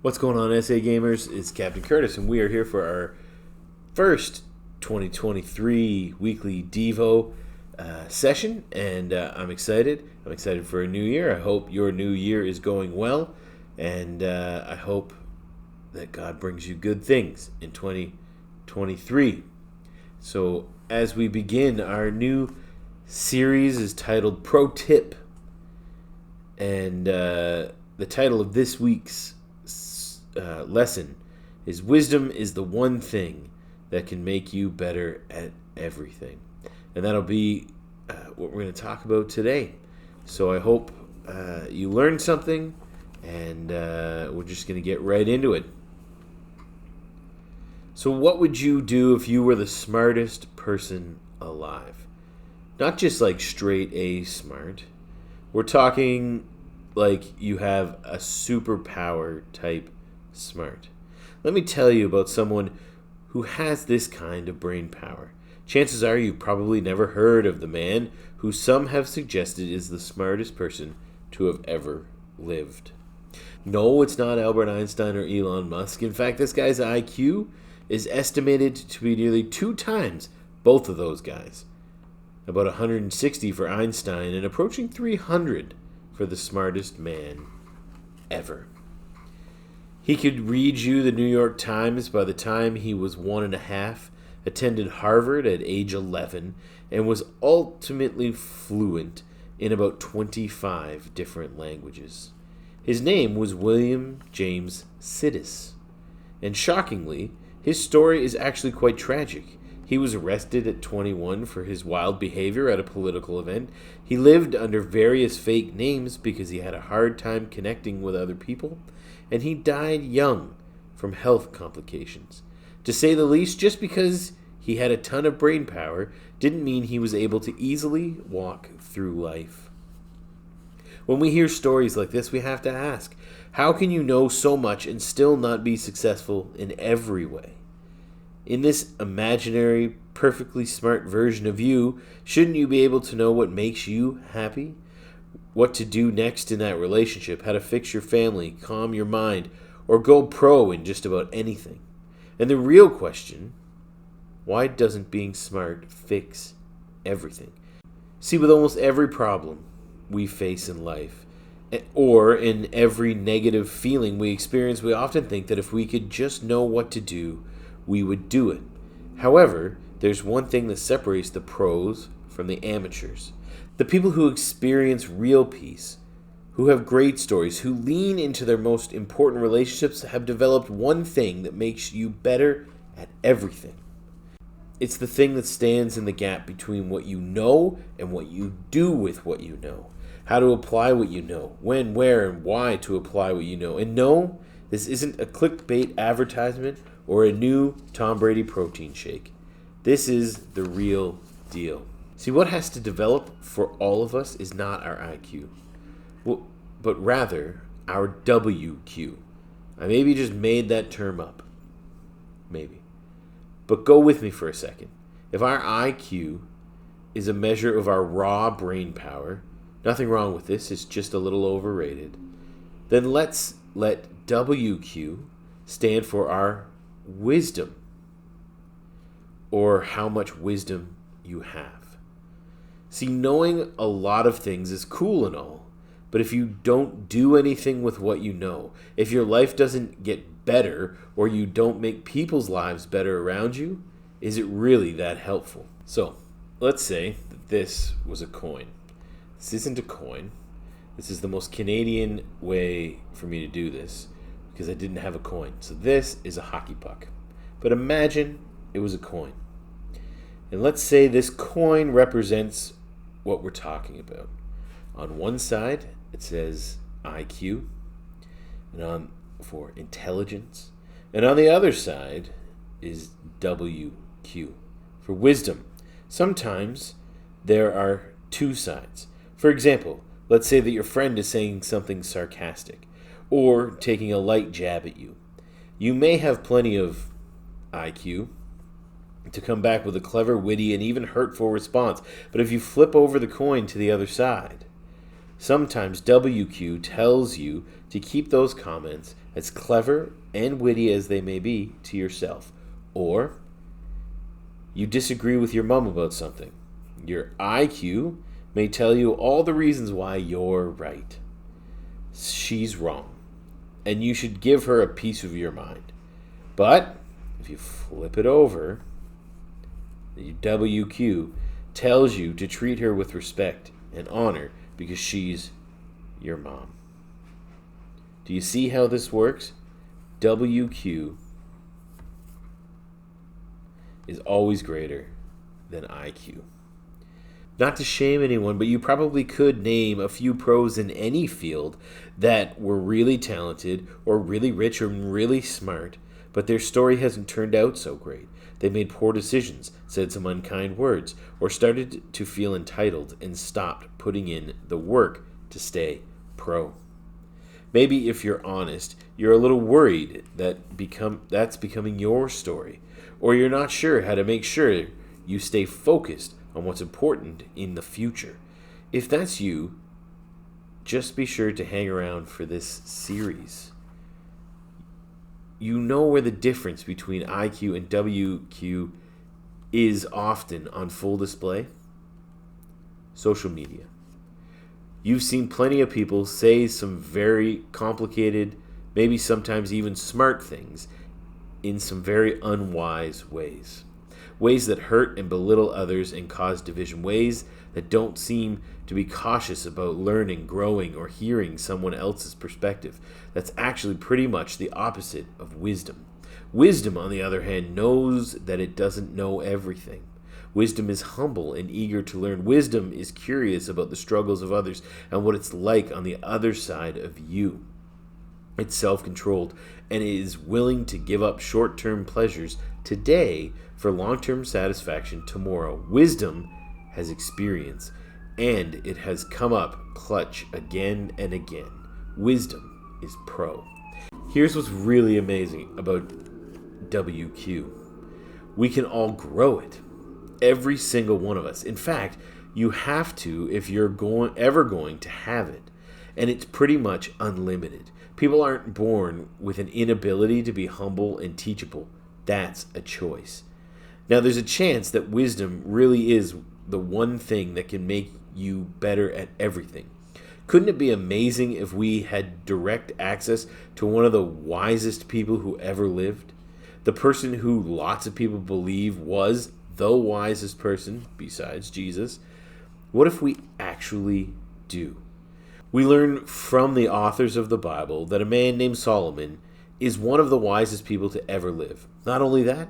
What's going on, SA Gamers? It's Captain Curtis, and we are here for our first 2023 weekly Devo session, and I'm excited. I'm excited for a new year. I hope your new year is going well, and I hope that God brings you good things in 2023. So, as we begin, our new series is titled Pro Tip, and the title of this week's lesson is Wisdom is the one thing that can make you better at everything. And that'll be what we're going to talk about today. So I hope you learned something, and we're just going to get right into it. So what would you do if you were the smartest person alive? Not just like straight A smart. We're talking like you have a superpower type smart. Let me tell you about someone who has this kind of brain power. Chances are you've probably never heard of the man who some have suggested is the smartest person to have ever lived. No, it's not Albert Einstein or Elon Musk. In fact, this guy's IQ is estimated to be nearly 2 times both of those guys. About 160 for Einstein and approaching 300 for the smartest man ever. He could read you the New York Times by the time he was 1.5, attended Harvard at age 11, and was ultimately fluent in about 25 different languages. His name was William James Sidis. And shockingly, his story is actually quite tragic. He was arrested at 21 for his wild behavior at a political event. He lived under various fake names because he had a hard time connecting with other people. And he died young from health complications. To say the least, just because he had a ton of brain power didn't mean he was able to easily walk through life. When we hear stories like this, we have to ask, how can you know so much and still not be successful in every way? In this imaginary, perfectly smart version of you, shouldn't you be able to know what makes you happy? What to do next in that relationship, how to fix your family, calm your mind, or go pro in just about anything. And the real question, why doesn't being smart fix everything? See, with almost every problem we face in life, or in every negative feeling we experience, we often think that if we could just know what to do, we would do it. However, there's one thing that separates the pros from the amateurs. The people who experience real peace, who have great stories, who lean into their most important relationships, have developed one thing that makes you better at everything. It's the thing that stands in the gap between what you know and what you do with what you know. How to apply what you know, when, where, and why to apply what you know. And no, this isn't a clickbait advertisement or a new Tom Brady protein shake. This is the real deal. See, what has to develop for all of us is not our IQ, but rather our WQ. I maybe just made that term up. Maybe. But go with me for a second. If our IQ is a measure of our raw brain power, nothing wrong with this, it's just a little overrated, then let's let WQ stand for our wisdom, or how much wisdom you have. See, knowing a lot of things is cool and all, but if you don't do anything with what you know, if your life doesn't get better, or you don't make people's lives better around you, is it really that helpful? So, let's say that this was a coin. This isn't a coin. This is the most Canadian way for me to do this, because I didn't have a coin. So this is a hockey puck. But imagine it was a coin. And let's say this coin represents what we're talking about. On one side, it says IQ, and for intelligence. And on the other side is WQ, for wisdom. Sometimes there are 2 sides. For example, let's say that your friend is saying something sarcastic, or taking a light jab at you. You may have plenty of IQ to come back with a clever, witty, and even hurtful response. But if you flip over the coin to the other side, sometimes WQ tells you to keep those comments as clever and witty as they may be, to yourself. Or you disagree with your mom about something. Your IQ may tell you all the reasons why you're right. She's wrong, and you should give her a piece of your mind. But if you flip it over, the WQ tells you to treat her with respect and honor because she's your mom. Do you see how this works? WQ is always greater than IQ. Not to shame anyone, but you probably could name a few pros in any field that were really talented or really rich or really smart, but their story hasn't turned out so great. They made poor decisions, said some unkind words, or started to feel entitled and stopped putting in the work to stay pro. Maybe if you're honest, you're a little worried that's becoming your story, or you're not sure how to make sure you stay focused on what's important in the future. If that's you, just be sure to hang around for this series. You know where the difference between IQ and WQ is often on full display? Social media. You've seen plenty of people say some very complicated, maybe sometimes even smart things in some very unwise ways. Ways that hurt and belittle others and cause division. Ways that don't seem to be cautious about learning, growing, or hearing someone else's perspective. That's actually pretty much the opposite of wisdom. Wisdom, on the other hand, knows that it doesn't know everything. Wisdom is humble and eager to learn. Wisdom is curious about the struggles of others and what it's like on the other side of you. It's self-controlled and is willing to give up short-term pleasures today for long-term satisfaction tomorrow. Wisdom has experience, and it has come up clutch again and again. Wisdom is pro. Here's what's really amazing about WQ. We can all grow it. Every single one of us. In fact, you have to if you're ever going to have it. And it's pretty much unlimited. People aren't born with an inability to be humble and teachable. That's a choice. Now, there's a chance that wisdom really is the one thing that can make you better at everything. Couldn't it be amazing if we had direct access to one of the wisest people who ever lived? The person who lots of people believe was the wisest person besides Jesus. What if we actually do? We learn from the authors of the Bible that a man named Solomon is one of the wisest people to ever live. Not only that,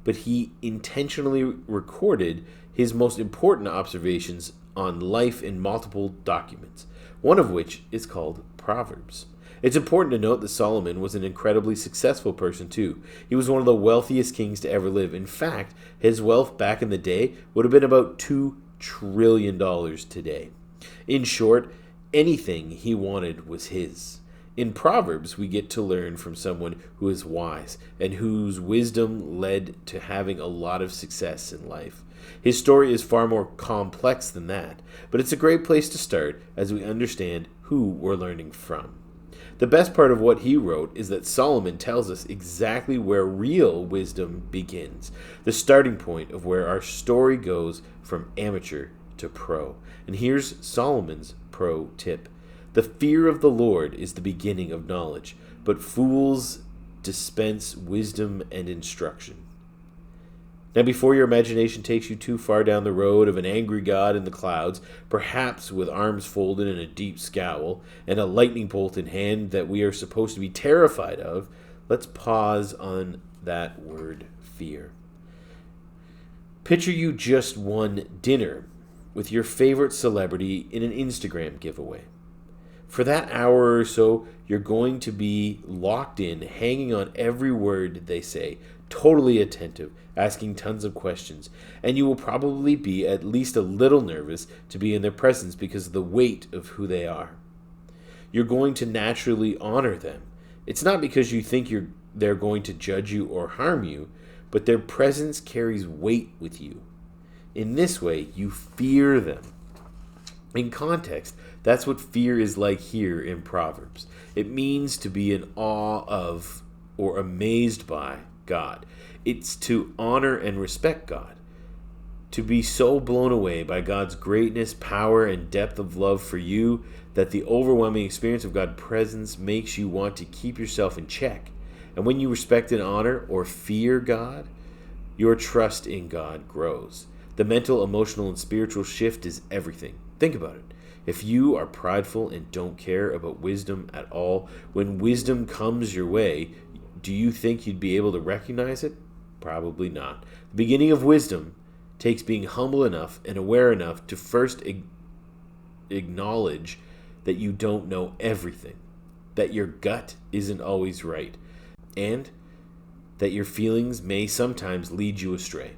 but he intentionally recorded his most important observations on life in multiple documents, one of which is called Proverbs. It's important to note that Solomon was an incredibly successful person too. He was one of the wealthiest kings to ever live. In fact, his wealth back in the day would have been about $2 trillion today. In short, anything he wanted was his. In Proverbs, we get to learn from someone who is wise and whose wisdom led to having a lot of success in life. His story is far more complex than that, but it's a great place to start as we understand who we're learning from. The best part of what he wrote is that Solomon tells us exactly where real wisdom begins, the starting point of where our story goes from amateur to pro. And here's Solomon's pro tip. The fear of the Lord is the beginning of knowledge, but fools dispense wisdom and instruction. Now, before your imagination takes you too far down the road of an angry God in the clouds, perhaps with arms folded in a deep scowl and a lightning bolt in hand that we are supposed to be terrified of, let's pause on that word fear. Picture you just won dinner with your favorite celebrity in an Instagram giveaway. For that hour or so, you're going to be locked in, hanging on every word they say, totally attentive, asking tons of questions, and you will probably be at least a little nervous to be in their presence because of the weight of who they are. You're going to naturally honor them. It's not because you think they're going to judge you or harm you, but their presence carries weight with you. In this way, you fear them. In context, that's what fear is like here in Proverbs. It means to be in awe of or amazed by God. It's to honor and respect God. To be so blown away by God's greatness, power, and depth of love for you that the overwhelming experience of God's presence makes you want to keep yourself in check. And when you respect and honor or fear God, your trust in God grows. The mental, emotional, and spiritual shift is everything. Think about it. If you are prideful and don't care about wisdom at all, when wisdom comes your way, do you think you'd be able to recognize it? Probably not. The beginning of wisdom takes being humble enough and aware enough to first acknowledge that you don't know everything, that your gut isn't always right, and that your feelings may sometimes lead you astray,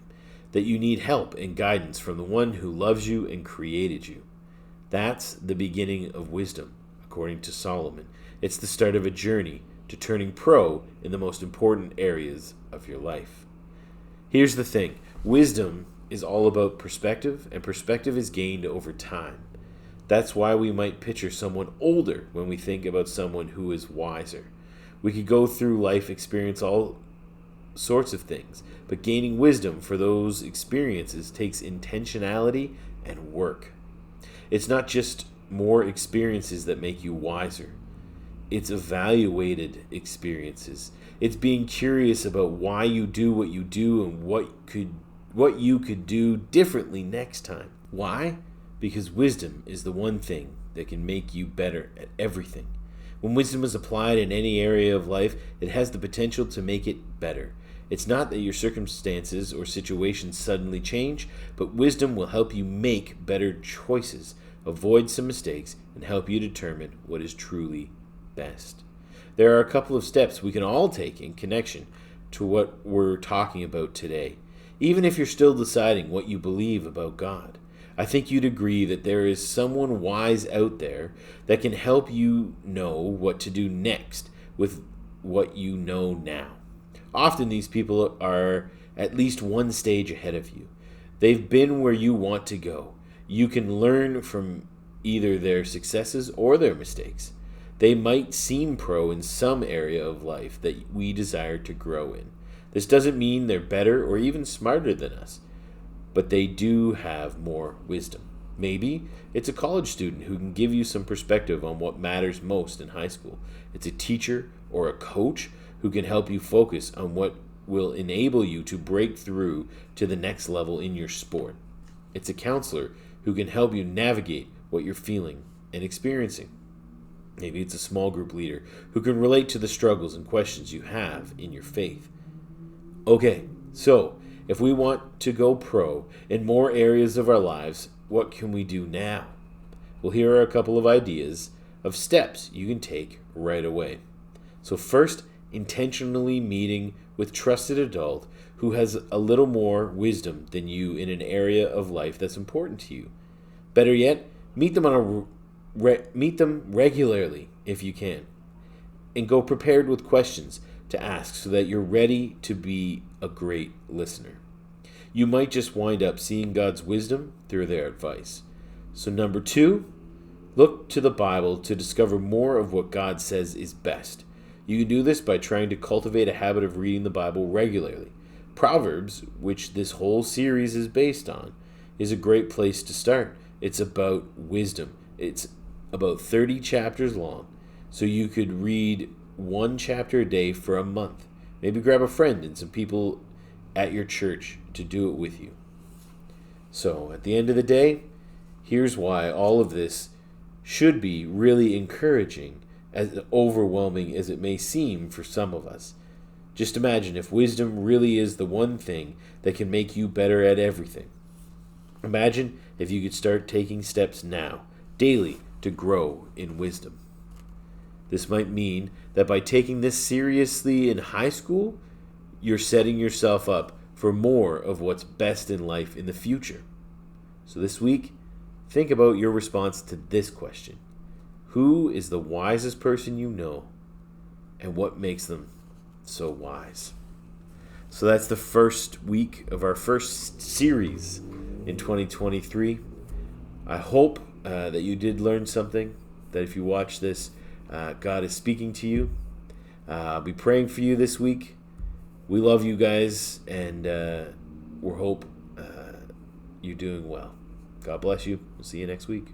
that you need help and guidance from the one who loves you and created you. That's the beginning of wisdom, according to Solomon. It's the start of a journey to turning pro in the most important areas of your life. Here's the thing. Wisdom is all about perspective, and perspective is gained over time. That's why we might picture someone older when we think about someone who is wiser. We could go through life, experience all sorts of things, but gaining wisdom for those experiences takes intentionality and work. It's not just more experiences that make you wiser. It's evaluated experiences. It's being curious about why you do what you do and what you could do differently next time. Why? Because wisdom is the one thing that can make you better at everything. When wisdom is applied in any area of life, it has the potential to make it better. It's not that your circumstances or situations suddenly change, but wisdom will help you make better choices, avoid some mistakes, and help you determine what is truly best. There are a couple of steps we can all take in connection to what we're talking about today. Even if you're still deciding what you believe about God, I think you'd agree that there is someone wise out there that can help you know what to do next with what you know now. Often these people are at least one stage ahead of you. They've been where you want to go. You can learn from either their successes or their mistakes. They might seem pro in some area of life that we desire to grow in. This doesn't mean they're better or even smarter than us, but they do have more wisdom. Maybe it's a college student who can give you some perspective on what matters most in high school. It's a teacher or a coach who can help you focus on what will enable you to break through to the next level in your sport. It's a counselor who can help you navigate what you're feeling and experiencing. Maybe it's a small group leader who can relate to the struggles and questions you have in your faith. Okay, so if we want to go pro in more areas of our lives, what can we do now? Well, here are a couple of ideas of steps you can take right away. So first, intentionally meeting with trusted adult who has a little more wisdom than you in an area of life that's important to you. Better yet, meet them regularly if you can, and go prepared with questions to ask so that you're ready to be a great listener. You might just wind up seeing God's wisdom through their advice. So number 2, look to the Bible to discover more of what God says is best. You can do this by trying to cultivate a habit of reading the Bible regularly. Proverbs, which this whole series is based on, is a great place to start. It's about wisdom. It's about 30 chapters long, so you could read one chapter a day for a month. Maybe grab a friend and some people at your church to do it with you. So, at the end of the day, here's why all of this should be really encouraging, as overwhelming as it may seem for some of us. Just imagine if wisdom really is the one thing that can make you better at everything. Imagine if you could start taking steps now, daily, to grow in wisdom. This might mean that by taking this seriously in high school, you're setting yourself up for more of what's best in life in the future. So this week, think about your response to this question. Who is the wisest person you know, and what makes them so wise? So that's the first week of our first series in 2023. I hope that you did learn something, that if you watch this, God is speaking to you. I'll be praying for you this week. We love you guys, and we hope you're doing well. God bless you. We'll see you next week.